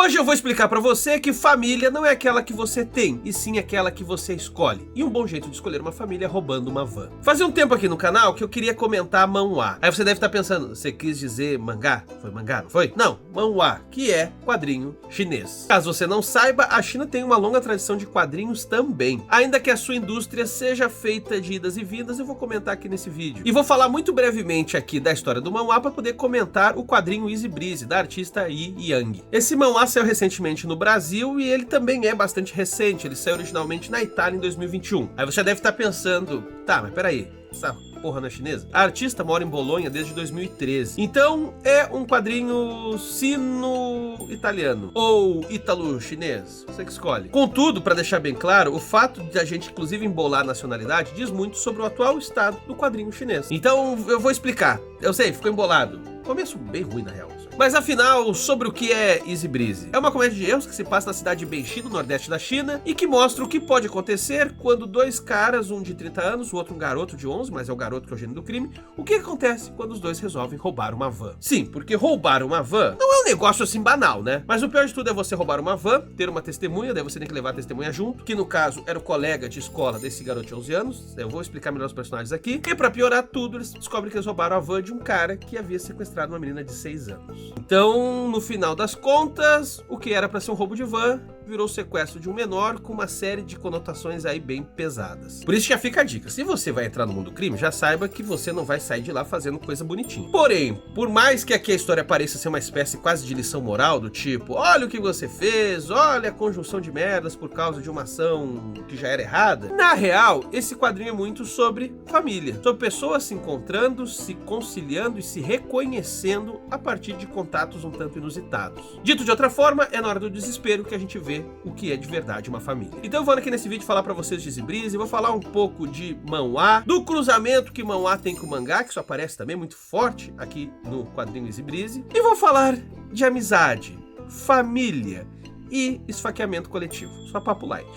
Hoje eu vou explicar pra você que família não é aquela que você tem, e sim aquela que você escolhe. E um bom jeito de escolher uma família é roubando uma van. Fazia um tempo aqui no canal que eu queria comentar manhwa. Aí você deve estar pensando, você quis dizer mangá? Foi mangá, não foi? Não, manhwa, que é quadrinho chinês. Caso você não saiba, a China tem uma longa tradição de quadrinhos também. Ainda que a sua indústria seja feita de idas e vindas, eu vou comentar aqui nesse vídeo. E vou falar muito brevemente aqui da história do manhwa para poder comentar o quadrinho Easy Breezy, da artista Yi Yang. Esse manhwa saiu recentemente no Brasil e ele também é bastante recente, ele saiu originalmente na Itália em 2021. Aí você deve estar pensando, tá, mas peraí, essa porra não é chinesa? A artista mora em Bolonha desde 2013. Então é um quadrinho sino-italiano ou ítalo-chinês, você que escolhe. Contudo, para deixar bem claro, o fato de a gente inclusive embolar a nacionalidade diz muito sobre o atual estado do quadrinho chinês. Então eu vou explicar. Eu sei, ficou embolado. Começo bem ruim na real. Mas afinal, sobre o que é Easy Breezy? É uma comédia de erros que se passa na cidade de Benxi, no nordeste da China, e que mostra o que pode acontecer quando dois caras, um de 30 anos, o outro um garoto de 11, mas é o garoto que é o gênio do crime, o que acontece quando os dois resolvem roubar uma van. Sim, porque roubar uma van não é um negócio assim banal, né? Mas o pior de tudo é você roubar uma van, ter uma testemunha, daí você tem que levar a testemunha junto, que no caso era o colega de escola desse garoto de 11 anos, eu vou explicar melhor os personagens aqui, e pra piorar tudo, eles descobrem que eles roubaram a van de um cara que havia sequestrado uma menina de 6 anos. Então, no final das contas, o que era para ser um roubo de van virou sequestro de um menor com uma série de conotações aí bem pesadas. Por isso já fica a dica, se você vai entrar no mundo do crime, já saiba que você não vai sair de lá fazendo coisa bonitinha. Porém, por mais que aqui a história pareça ser uma espécie quase de lição moral, do tipo, olha o que você fez, olha a conjunção de merdas por causa de uma ação que já era errada, na real, esse quadrinho é muito sobre família, sobre pessoas se encontrando, se conciliando e se reconhecendo a partir de contatos um tanto inusitados. Dito de outra forma, é na hora do desespero que a gente vê o que é de verdade uma família. Então eu vou aqui nesse vídeo falar pra vocês de Easy Breezy, vou falar um pouco de manhwa, do cruzamento que manhwa tem com mangá, que isso aparece também muito forte aqui no quadrinho Easy Breezy, e vou falar de amizade, família e esfaqueamento coletivo. Só papo light.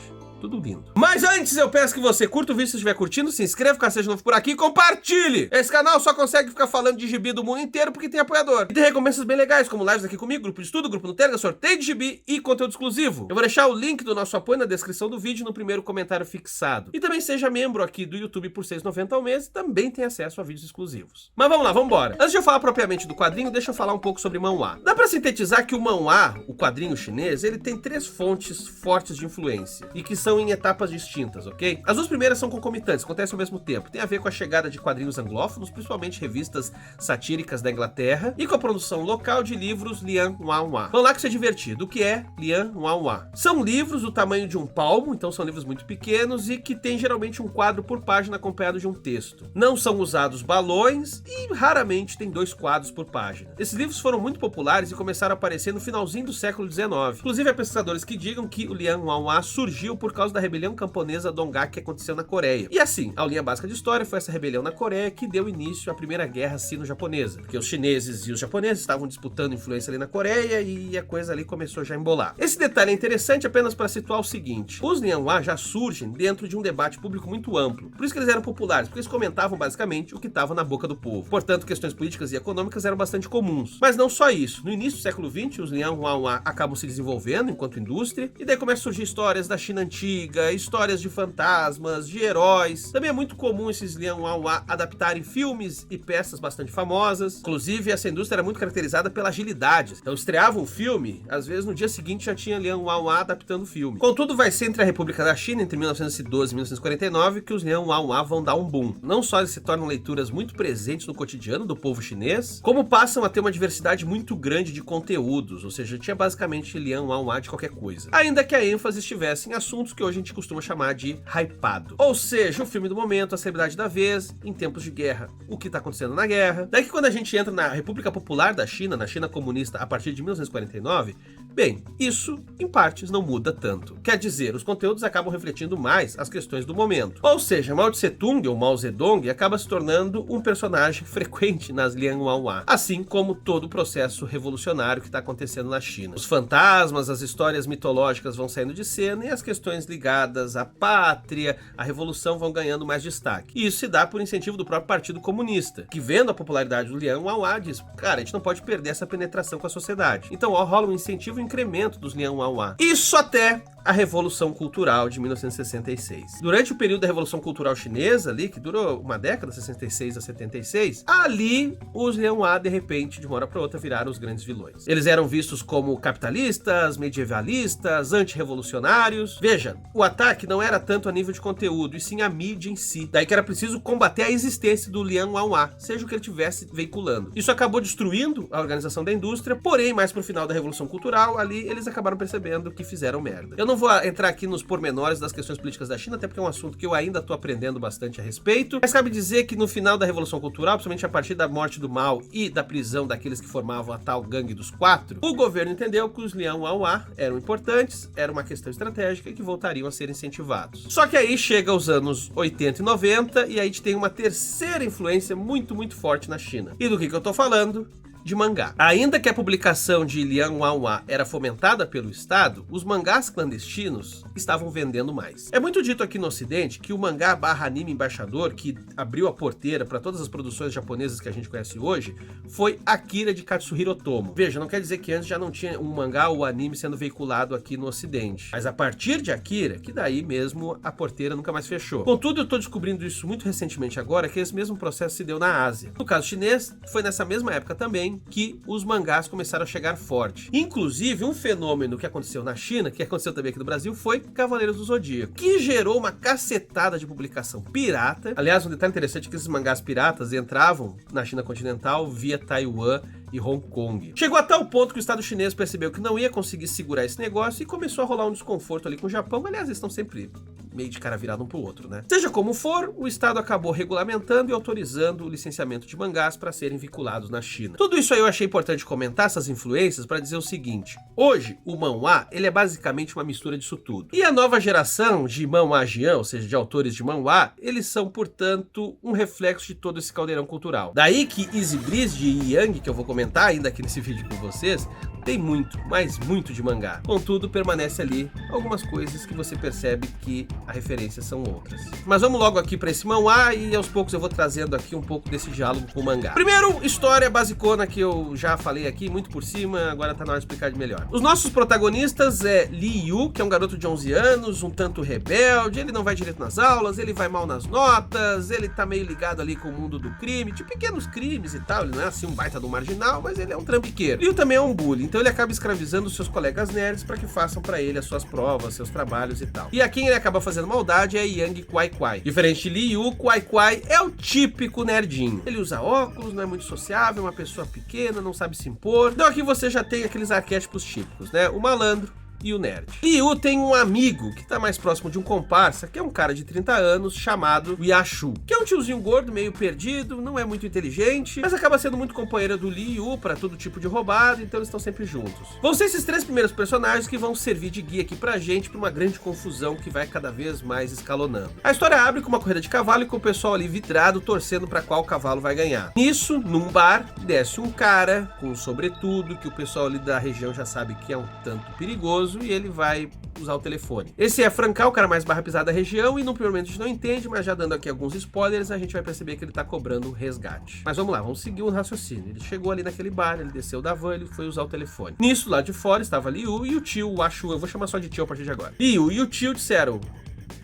Tudo lindo. Mas antes eu peço que você curta o vídeo se estiver curtindo, se inscreva caso seja novo por aqui e compartilhe! Esse canal só consegue ficar falando de gibi do mundo inteiro porque tem apoiador. E tem recompensas bem legais, como lives aqui comigo, grupo de estudo, grupo no Telegram, sorteio de gibi e conteúdo exclusivo. Eu vou deixar o link do nosso apoio na descrição do vídeo no primeiro comentário fixado. E também seja membro aqui do YouTube por R$ 6,90 ao mês e também tem acesso a vídeos exclusivos. Mas vamos lá, vamos embora. Antes de eu falar propriamente do quadrinho, deixa eu falar um pouco sobre manhwa. Dá pra sintetizar que o manhwa, o quadrinho chinês, ele tem 3 fontes fortes de influência e que são em etapas distintas, ok? As duas primeiras são concomitantes, acontecem ao mesmo tempo. Tem a ver com a chegada de quadrinhos anglófonos, principalmente revistas satíricas da Inglaterra, e com a produção local de livros Lian Manhwa. Vamos lá que isso é divertido. O que é Lian Manhwa? São livros do tamanho de um palmo, então são livros muito pequenos e que tem geralmente um quadro por página acompanhado de um texto. Não são usados balões e raramente tem 2 quadros por página. Esses livros foram muito populares e começaram a aparecer no finalzinho do século XIX. Inclusive há pesquisadores que digam que o Lian Manhwa surgiu por causa da rebelião camponesa Donggak que aconteceu na Coreia. E assim, a aulinha básica de história foi essa rebelião na Coreia que deu início à primeira guerra sino-japonesa, porque os chineses e os japoneses estavam disputando influência ali na Coreia e a coisa ali começou já a embolar. Esse detalhe é interessante apenas para situar o seguinte: os Lianhua já surgem dentro de um debate público muito amplo. Por isso que eles eram populares, porque eles comentavam basicamente o que estava na boca do povo. Portanto, questões políticas e econômicas eram bastante comuns. Mas não só isso. No início do século XX, os Lianhua acabam se desenvolvendo enquanto indústria, e daí começam a surgir histórias da China antiga, histórias de fantasmas, de heróis. Também é muito comum esses Lianhua adaptarem filmes e peças bastante famosas. Inclusive, essa indústria era muito caracterizada pela agilidade. Então, estreava um filme, às vezes no dia seguinte já tinha Lianhua adaptando o filme. Contudo, vai ser entre a República da China, entre 1912 e 1949, que os Lianhua vão dar um boom. Não só eles se tornam leituras muito presentes no cotidiano do povo chinês, como passam a ter uma diversidade muito grande de conteúdos, ou seja, tinha basicamente Lianhua de qualquer coisa. Ainda que a ênfase estivesse em assuntos que hoje a gente costuma chamar de hypado. Ou seja, o filme do momento, a celebridade da vez, em tempos de guerra, o que está acontecendo na guerra. Daí que quando a gente entra na República Popular da China, na China comunista, a partir de 1949, bem, isso em partes não muda tanto. Quer dizer, os conteúdos acabam refletindo mais as questões do momento. Ou seja, Mao Tse-tung, ou Mao Zedong, acaba se tornando um personagem frequente nas Lianhua, assim como todo o processo revolucionário que está acontecendo na China. Os fantasmas, as histórias mitológicas vão saindo de cena e as questões ligadas à pátria, à revolução vão ganhando mais destaque. E isso se dá por incentivo do próprio Partido Comunista, que vendo a popularidade do Lianhua diz, cara, a gente não pode perder essa penetração com a sociedade. Então rola um incentivo incremento dos Lian Hua. Isso até a Revolução Cultural de 1966. Durante o período da Revolução Cultural Chinesa ali, que durou uma década, 66 a 76, ali os Lian Hua, de repente, de uma hora para outra, viraram os grandes vilões. Eles eram vistos como capitalistas, medievalistas, antirrevolucionários. Veja, o ataque não era tanto a nível de conteúdo, e sim a mídia em si. Daí que era preciso combater a existência do Lian Hua, seja o que ele estivesse veiculando. Isso acabou destruindo a organização da indústria, porém, mais pro final da Revolução Cultural, ali eles acabaram percebendo que fizeram merda. Eu não vou entrar aqui nos pormenores das questões políticas da China, até porque é um assunto que eu ainda estou aprendendo bastante a respeito, mas cabe dizer que no final da Revolução Cultural, principalmente a partir da morte do Mao e da prisão daqueles que formavam a tal gangue dos quatro, o governo entendeu que os Lian Hua eram importantes, era uma questão estratégica e que voltariam a ser incentivados. Só que aí chega os anos 80 e 90 e aí a gente tem uma terceira influência muito forte na China. E do que eu tô falando? De mangá. Ainda que a publicação de Lian Hua era fomentada pelo Estado, os mangás clandestinos estavam vendendo mais. É muito dito aqui no Ocidente que o mangá / anime embaixador, que abriu a porteira para todas as produções japonesas que a gente conhece hoje, foi Akira de Katsuhiro Otomo. Veja, não quer dizer que antes já não tinha um mangá ou anime sendo veiculado aqui no Ocidente, mas a partir de Akira, que daí mesmo a porteira nunca mais fechou. Contudo, eu tô descobrindo isso muito recentemente agora, que esse mesmo processo se deu na Ásia. No caso chinês, foi nessa mesma época também que os mangás começaram a chegar forte. Inclusive, um fenômeno que aconteceu na China, que aconteceu também aqui no Brasil, foi Cavaleiros do Zodíaco, que gerou uma cacetada de publicação pirata. Aliás, um detalhe interessante é que esses mangás piratas entravam na China continental via Taiwan e Hong Kong. Chegou a tal ponto que o Estado chinês percebeu que não ia conseguir segurar esse negócio e começou a rolar um desconforto ali com o Japão. Aliás, eles estão sempre meio de cara virado um pro outro, né? Seja como for, o Estado acabou regulamentando e autorizando o licenciamento de mangás para serem vinculados na China. Tudo isso aí eu achei importante comentar, essas influências, para dizer o seguinte: hoje, o manhwa, ele é basicamente uma mistura disso tudo. E a nova geração de manhwajian, ou seja, de autores de manhwa, eles são, portanto, um reflexo de todo esse caldeirão cultural. Daí que Easy Breeze de Yang, que eu vou comentar ainda aqui nesse vídeo com vocês, tem muito, mas muito de mangá. Contudo, permanece ali algumas coisas que você percebe que a referência são outras. Mas vamos logo aqui para esse manhwa e aos poucos eu vou trazendo aqui um pouco desse diálogo com o mangá. Primeiro, história basicona que eu já falei aqui, muito por cima, agora tá na hora de explicar de melhor. Os nossos protagonistas é Li Yu, que é um garoto de 11 anos, um tanto rebelde, ele não vai direito nas aulas, ele vai mal nas notas, ele tá meio ligado ali com o mundo do crime, de pequenos crimes e tal, ele não é assim um baita do marginal, mas ele é um trambiqueiro. Liu também é um bully, então ele acaba escravizando os seus colegas nerds para que façam para ele as suas provas, seus trabalhos e tal. E a quem ele acaba fazendo maldade é Yang Kwai Kwai. Diferente de Li Yu, Kwai Kwai é o típico nerdinho. Ele usa óculos, não é muito sociável, é uma pessoa pequena, não sabe se impor. Então aqui você já tem aqueles arquétipos típicos, né? O malandro e o nerd. Li Yu tem um amigo que tá mais próximo de um comparsa, que é um cara de 30 anos chamado Yashu, que é um tiozinho gordo, meio perdido, não é muito inteligente, mas acaba sendo muito companheiro do Li Yu pra todo tipo de roubada, então eles estão sempre juntos. Vão ser esses três primeiros personagens que vão servir de guia aqui pra gente pra uma grande confusão que vai cada vez mais escalonando. A história abre com uma corrida de cavalo e com o pessoal ali vidrado torcendo pra qual cavalo vai ganhar. Nisso, num bar, desce um cara com um sobretudo que o pessoal ali da região já sabe que é um tanto perigoso, e ele vai usar o telefone. Esse é Francal, o cara mais barra pisada da região, e no primeiro momento a gente não entende, mas já dando aqui alguns spoilers, a gente vai perceber que ele tá cobrando um resgate. Mas vamos lá, vamos seguir o raciocínio. Ele chegou ali naquele bar, ele desceu da van, ele foi usar o telefone. Nisso, lá de fora, estava Li Yu e o tio, o Ashu, eu vou chamar só de tio a partir de agora. Li Yu e o tio disseram: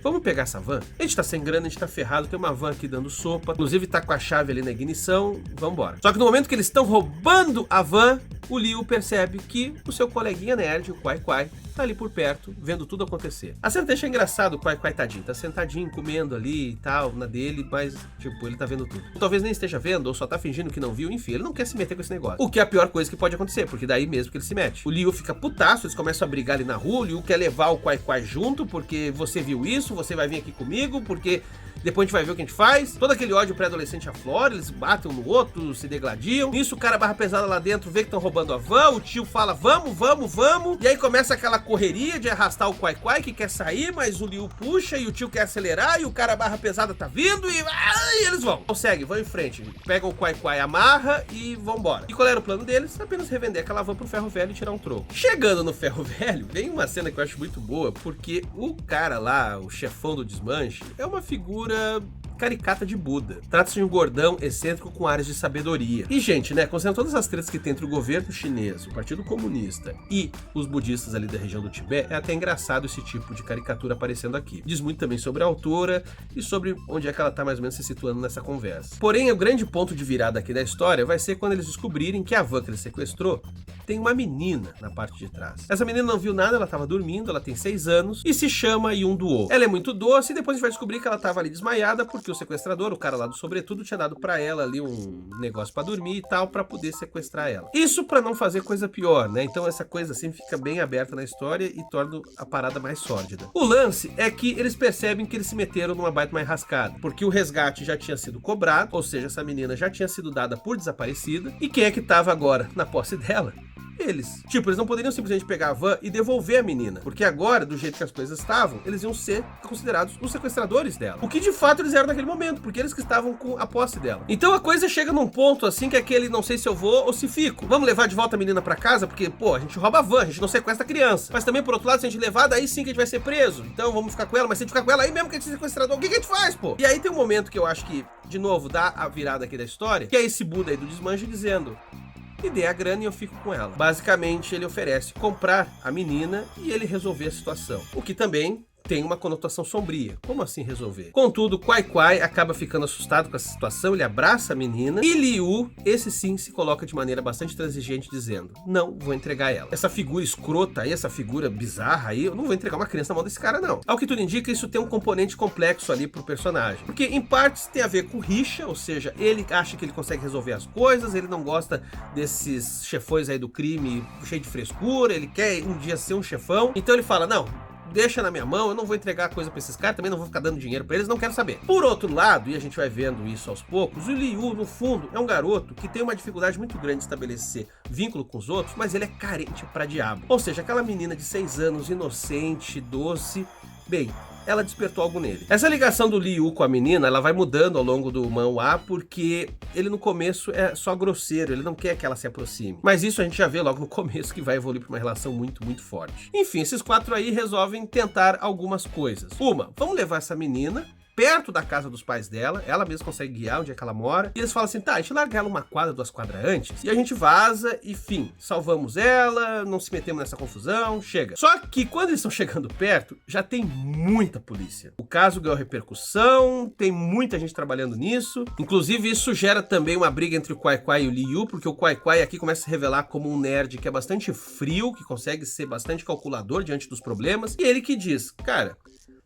vamos pegar essa van? A gente tá sem grana, a gente tá ferrado, tem uma van aqui dando sopa, inclusive tá com a chave ali na ignição, vambora. Só que no momento que eles estão roubando a van, o Liu percebe que o seu coleguinha nerd, o Kwai Kwai, tá ali por perto, vendo tudo acontecer. A cena deixa engraçado, o Kwai Kwai tadinho, tá sentadinho, comendo ali e tal, na dele, mas, tipo, ele tá vendo tudo. Ou talvez nem esteja vendo, ou só tá fingindo que não viu, enfim, ele não quer se meter com esse negócio. O que é a pior coisa que pode acontecer, porque daí mesmo que ele se mete. O Liu fica putaço, eles começam a brigar ali na rua, o Liu quer levar o Kwai Kwai junto, porque você viu isso, você vai vir aqui comigo, porque depois a gente vai ver o que a gente faz. Todo aquele ódio pré-adolescente aflora, eles batem um no outro, se degladiam. Nisso o cara barra pesada lá dentro vê que estão roubando a van, o tio fala vamos, vamos, vamos. E aí começa aquela correria de arrastar o Kwai Kwai que quer sair, mas o Liu puxa e o tio quer acelerar e o cara barra pesada tá vindo e eles vão. Consegue, vão em frente, pegam o Kwai Kwai, amarra e vambora. E qual era o plano deles? Apenas revender aquela van pro ferro velho e tirar um troco. Chegando no ferro velho, vem uma cena que eu acho muito boa, porque o cara lá, o chefão do desmanche, é uma figura caricata de Buda. Trata-se de um gordão excêntrico com áreas de sabedoria. E, gente, né, considerando todas as tretas que tem entre o governo chinês, o Partido Comunista e os budistas ali da região do Tibete, é até engraçado esse tipo de caricatura aparecendo aqui. Diz muito também sobre a autora e sobre onde é que ela tá mais ou menos se situando nessa conversa. Porém, o grande ponto de virada aqui da história vai ser quando eles descobrirem que a van que ele sequestrou tem uma menina na parte de trás. Essa menina não viu nada, ela tava dormindo, ela tem 6 anos e se chama Yun Duo. Ela é muito doce e depois a gente vai descobrir que ela tava ali desmaiada porque o sequestrador, o cara lá do sobretudo, tinha dado pra ela ali um negócio pra dormir e tal, pra poder sequestrar ela. Isso pra não fazer coisa pior, né? Então essa coisa assim fica bem aberta na história e torna a parada mais sórdida. O lance é que eles percebem que eles se meteram numa baita mais rascada, porque o resgate já tinha sido cobrado, ou seja, essa menina já tinha sido dada por desaparecida, e quem é que tava agora na posse dela? Eles. Tipo, eles não poderiam simplesmente pegar a van e devolver a menina, porque agora, do jeito que as coisas estavam, eles iam ser considerados os sequestradores dela. O que de fato eles eram naquele momento, porque eles que estavam com a posse dela. Então a coisa chega num ponto assim que é aquele não sei se eu vou ou se fico. Vamos levar de volta a menina pra casa, porque, pô, a gente rouba a van, a gente não sequestra a criança. Mas também, por outro lado, se a gente levar, daí sim que a gente vai ser preso. Então vamos ficar com ela, mas se a gente ficar com ela aí mesmo que a gente é sequestrador, o que a gente faz, pô? E aí tem um momento que eu acho que, de novo, dá a virada aqui da história, que é esse Buda aí do desmanche dizendo: me dê a grana e eu fico com ela. Basicamente, ele oferece comprar a menina e ele resolver a situação. O que também tem uma conotação sombria. Como assim resolver? Contudo, Kwai Kwai acaba ficando assustado com essa situação, ele abraça a menina e Liu, esse sim, se coloca de maneira bastante transigente, dizendo: não vou entregar ela. Essa figura escrota aí, essa figura bizarra aí, eu não vou entregar uma criança na mão desse cara, não. Ao que tudo indica, isso tem um componente complexo ali pro personagem. Porque, em partes, tem a ver com rixa, ou seja, ele acha que ele consegue resolver as coisas, ele não gosta desses chefões aí do crime cheio de frescura, ele quer um dia ser um chefão, então ele fala: não, deixa na minha mão, eu não vou entregar a coisa pra esses caras, também não vou ficar dando dinheiro pra eles, não quero saber. Por outro lado, e a gente vai vendo isso aos poucos, o Liu, no fundo, é um garoto que tem uma dificuldade muito grande de estabelecer vínculo com os outros, mas ele é carente pra diabo. Ou seja, aquela menina de 6 anos, inocente, doce, bem, ela despertou algo nele. Essa ligação do Liu com a menina, ela vai mudando ao longo do manhwa, porque ele no começo é só grosseiro, ele não quer que ela se aproxime. Mas isso a gente já vê logo no começo, que vai evoluir para uma relação muito, muito forte. Enfim, esses 4 aí resolvem tentar algumas coisas. Uma, vamos levar essa menina perto da casa dos pais dela, ela mesma consegue guiar onde é que ela mora, e eles falam assim: tá, a gente larga ela 1 quadra, 2 quadras antes, e a gente vaza, e fim, salvamos ela, não se metemos nessa confusão, chega. Só que quando eles estão chegando perto, já tem muita polícia. O caso ganhou repercussão, tem muita gente trabalhando nisso, inclusive isso gera também uma briga entre o Kwai Kwai e o Liu, porque o Kwai Kwai aqui começa a se revelar como um nerd que é bastante frio, que consegue ser bastante calculador diante dos problemas, e ele que diz: cara,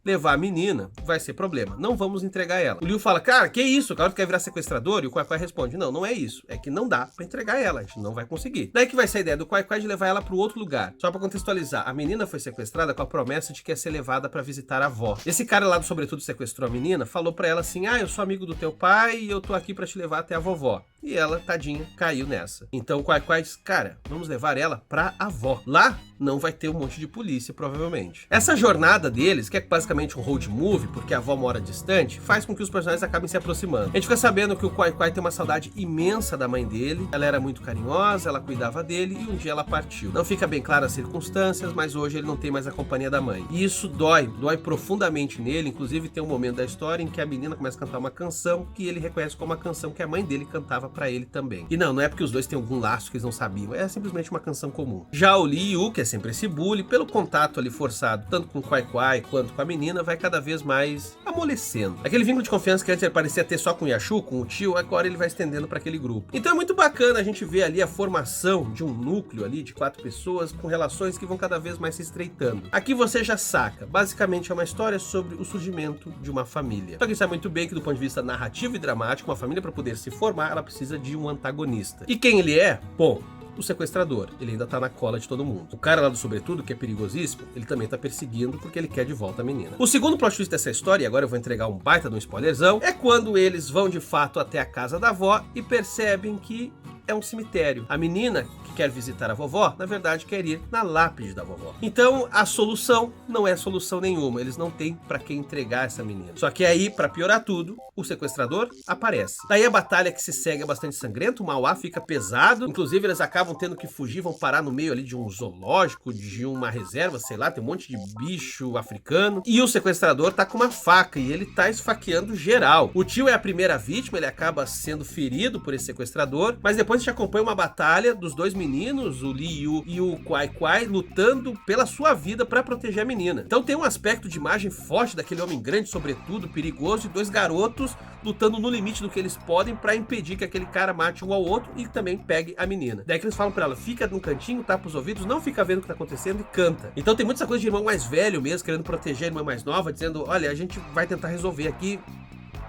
levar a menina vai ser problema, não vamos entregar ela. O Liu fala: cara, que isso? O cara quer virar sequestrador? E o Kwai Kwai responde: não, não é isso, é que não dá pra entregar ela, a gente não vai conseguir. Daí que vai ser a ideia do Kwai Kwai de levar ela pro outro lugar. Só pra contextualizar, a menina foi sequestrada com a promessa de que ia ser levada pra visitar a avó. Esse cara lá do sobretudo sequestrou a menina, falou pra ela assim: ah, eu sou amigo do teu pai e eu tô aqui pra te levar até a vovó. E ela, tadinha, caiu nessa. Então o Kwai Kwai diz: cara, vamos levar ela pra avó. Lá não vai ter um monte de polícia, provavelmente. Essa jornada deles, que é basicamente um road movie, porque a avó mora distante, faz com que os personagens acabem se aproximando. A gente fica sabendo que o Kwai Kwai tem uma saudade imensa da mãe dele, ela era muito carinhosa, ela cuidava dele e um dia ela partiu. Não fica bem claro as circunstâncias, mas hoje ele não tem mais a companhia da mãe. E isso dói profundamente nele, inclusive tem um momento da história em que a menina começa a cantar uma canção que ele reconhece como a canção que a mãe dele cantava pra ele também. E não é porque os dois têm algum laço que eles não sabiam, é simplesmente uma canção comum. Já o Liu, que é sempre esse bully, pelo contato ali forçado, tanto com o Kwai Kwai quanto com a menina, vai cada vez mais amolecendo. Aquele vínculo de confiança que antes ele parecia ter só com o Yashu, com o tio, agora ele vai estendendo para aquele grupo. Então é muito bacana a gente ver ali a formação de um núcleo ali de 4 pessoas com relações que vão cada vez mais se estreitando. Aqui você já saca, basicamente é uma história sobre o surgimento de uma família. Só que sabe muito bem que do ponto de vista narrativo e dramático, uma família para poder se formar, ela precisa de um antagonista. E quem ele é? Bom, o sequestrador, ele ainda tá na cola de todo mundo. O cara lá do sobretudo, que é perigosíssimo, ele também tá perseguindo porque ele quer de volta a menina. O segundo plot twist dessa história, e agora eu vou entregar um baita de um spoilerzão, é quando eles vão de fato até a casa da avó e percebem que é um cemitério. A menina que quer visitar a vovó, na verdade quer ir na lápide da vovó. Então a solução não é solução nenhuma, eles não têm pra quem entregar essa menina. Só que aí, pra piorar tudo, o sequestrador aparece. Daí a batalha que se segue é bastante sangrenta, o Mauá fica pesado, inclusive eles acabam tendo que fugir, vão parar no meio ali de um zoológico, de uma reserva, sei lá, tem um monte de bicho africano. E o sequestrador tá com uma faca e ele tá esfaqueando geral. O tio é a primeira vítima, ele acaba sendo ferido por esse sequestrador, mas depois a gente acompanha uma batalha dos dois meninos, o Li Yu e o Kwai Kwai, lutando pela sua vida pra proteger a menina. Então tem um aspecto de imagem forte daquele homem grande, sobretudo, perigoso, e dois garotos lutando no limite do que eles podem pra impedir que aquele cara mate um ao outro e também pegue a menina. Daí que eles falam pra ela, fica no cantinho, tapa os ouvidos, não fica vendo o que tá acontecendo e canta. Então tem muita coisa de irmão mais velho mesmo, querendo proteger a irmã mais nova, dizendo, olha, a gente vai tentar resolver aqui,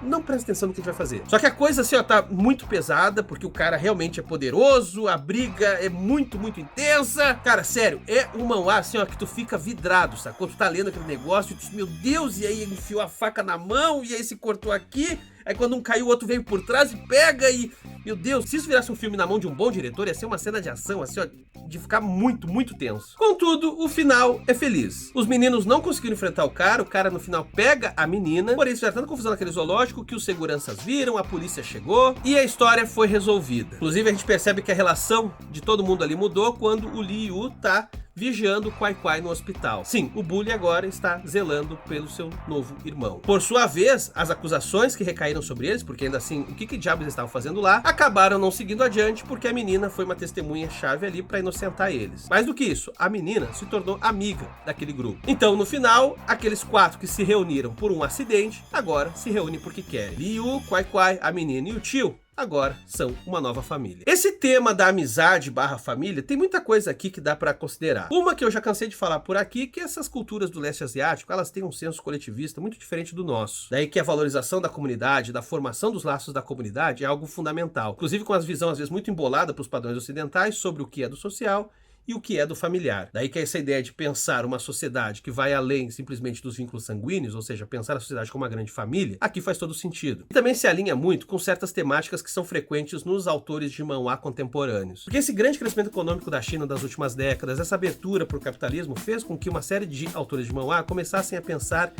não presta atenção no que a gente vai fazer. Só que a coisa assim, ó, tá muito pesada, porque o cara realmente é poderoso, a briga é muito, muito intensa. Cara, sério, é um manhwa assim, ó, que tu fica vidrado, sacou? Tu tá lendo aquele negócio e tu, meu Deus, e aí enfiou a faca na mão, e aí se cortou aqui. Aí quando um caiu, o outro veio por trás e pega e... Meu Deus, se isso virasse um filme na mão de um bom diretor, ia ser uma cena de ação, assim, ó, de ficar muito, muito tenso. Contudo, o final é feliz. Os meninos não conseguiram enfrentar o cara no final pega a menina, porém isso já tanta confusão naquele zoológico que os seguranças viram, a polícia chegou e a história foi resolvida. Inclusive a gente percebe que a relação de todo mundo ali mudou quando o Li Yu tá vigiando o Kwai Kwai no hospital. Sim, o Bully agora está zelando pelo seu novo irmão. Por sua vez, as acusações que recaíram sobre eles, porque ainda assim, o que diabos eles estavam fazendo lá, acabaram não seguindo adiante porque a menina foi uma testemunha-chave ali para inocentar eles. Mais do que isso, a menina se tornou amiga daquele grupo. Então, no final, aqueles 4 que se reuniram por um acidente, agora se reúnem porque querem. Liu, Kwai Kwai, a menina e o tio agora são uma nova família. Esse tema da amizade barra família tem muita coisa aqui que dá pra considerar. Uma que eu já cansei de falar por aqui, que essas culturas do leste asiático, elas têm um senso coletivista muito diferente do nosso. Daí que a valorização da comunidade, da formação dos laços da comunidade é algo fundamental. Inclusive com as visões às vezes muito embolada pros padrões ocidentais sobre o que é do social e o que é do familiar. Daí que essa ideia de pensar uma sociedade que vai além simplesmente dos vínculos sanguíneos, ou seja, pensar a sociedade como uma grande família, aqui faz todo sentido. E também se alinha muito com certas temáticas que são frequentes nos autores de manhwa contemporâneos. Porque esse grande crescimento econômico da China das últimas décadas, essa abertura para o capitalismo, fez com que uma série de autores de manhwa começassem a pensar: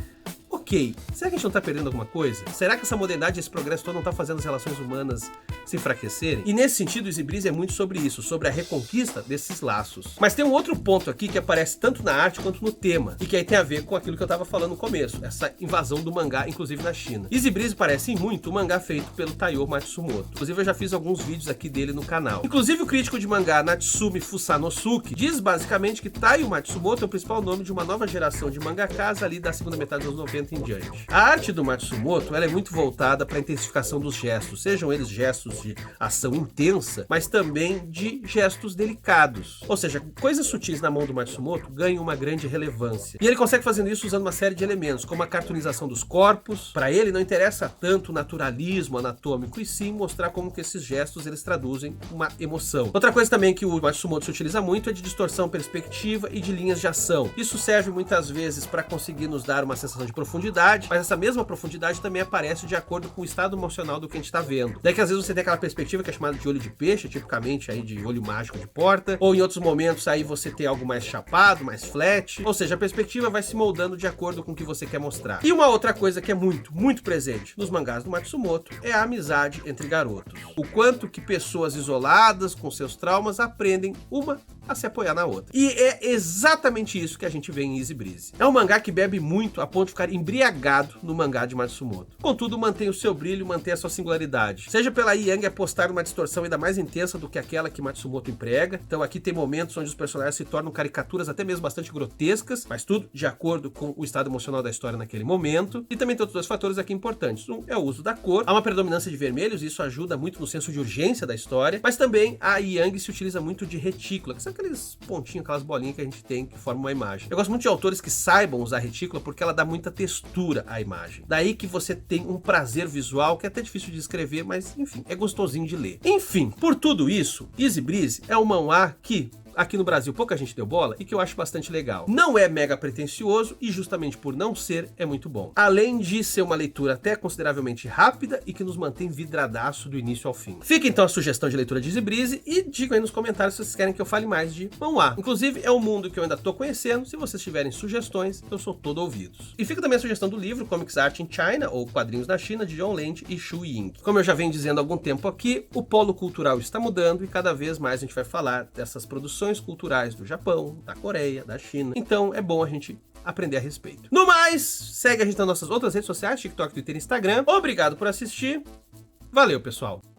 ok, será que a gente não tá perdendo alguma coisa? Será que essa modernidade, esse progresso todo não tá fazendo as relações humanas se enfraquecerem? E nesse sentido, o Easy Breezy é muito sobre isso, sobre a reconquista desses laços. Mas tem um outro ponto aqui que aparece tanto na arte quanto no tema, e que aí tem a ver com aquilo que eu tava falando no começo, essa invasão do mangá, inclusive na China. Easy Breezy parece muito o mangá feito pelo Taiyo Matsumoto. Inclusive eu já fiz alguns vídeos aqui dele no canal. Inclusive o crítico de mangá Natsumi Fusanosuke diz basicamente que Taiyo Matsumoto é o principal nome de uma nova geração de mangakas ali da segunda metade dos 90 em diante. A arte do Matsumoto, ela é muito voltada para a intensificação dos gestos, sejam eles gestos de ação intensa, mas também de gestos delicados. Ou seja, coisas sutis na mão do Matsumoto ganham uma grande relevância. E ele consegue fazendo isso usando uma série de elementos, como a cartoonização dos corpos. Para ele não interessa tanto o naturalismo anatômico, e sim mostrar como que esses gestos eles traduzem uma emoção. Outra coisa também que o Matsumoto se utiliza muito é de distorção perspectiva e de linhas de ação. Isso serve muitas vezes para conseguir nos dar uma sensação de profundidade, mas essa mesma profundidade também aparece de acordo com o estado emocional do que a gente está vendo. Daí que às vezes você tem aquela perspectiva que é chamada de olho de peixe, tipicamente aí de olho mágico de porta, ou em outros momentos aí você tem algo mais chapado, mais flat, ou seja, a perspectiva vai se moldando de acordo com o que você quer mostrar. E uma outra coisa que é muito, muito presente nos mangás do Matsumoto é a amizade entre garotos. O quanto que pessoas isoladas com seus traumas aprendem uma a se apoiar na outra. E é exatamente isso que a gente vê em Easy Breezy. É um mangá que bebe muito a ponto de ficar embriagado no mangá de Matsumoto. Contudo, mantém o seu brilho, mantém a sua singularidade. Seja pela Yang apostar numa distorção ainda mais intensa do que aquela que Matsumoto emprega. Então aqui tem momentos onde os personagens se tornam caricaturas até mesmo bastante grotescas, mas tudo de acordo com o estado emocional da história naquele momento. E também tem outros dois fatores aqui importantes. Um é o uso da cor. Há uma predominância de vermelhos e isso ajuda muito no senso de urgência da história. Mas também a Yang se utiliza muito de retícula, que são aqueles pontinhos, aquelas bolinhas que a gente tem que formam uma imagem. Eu gosto muito de autores que saibam usar retícula porque ela dá muita textura à imagem. Daí que você tem um prazer visual que é até difícil de descrever, mas enfim, é gostosinho de ler. Enfim, por tudo isso, Easy Breezy é um manhwa que aqui no Brasil pouca gente deu bola e que eu acho bastante legal. Não é mega pretensioso e justamente por não ser, é muito bom. Além de ser uma leitura até consideravelmente rápida e que nos mantém vidradaço do início ao fim. Fica então a sugestão de leitura de Easy Breezy e digam aí nos comentários se vocês querem que eu fale mais de manhwa. Inclusive é um mundo que eu ainda tô conhecendo, se vocês tiverem sugestões, eu sou todo ouvidos. E fica também a sugestão do livro Comics Art in China, ou Quadrinhos na China, de John Land e Xu Ying. Como eu já venho dizendo há algum tempo aqui, o polo cultural está mudando e cada vez mais a gente vai falar dessas produções culturais do Japão, da Coreia, da China. Então é bom a gente aprender a respeito. No mais, segue a gente nas nossas outras redes sociais, TikTok, Twitter e Instagram. Obrigado por assistir. Valeu, pessoal!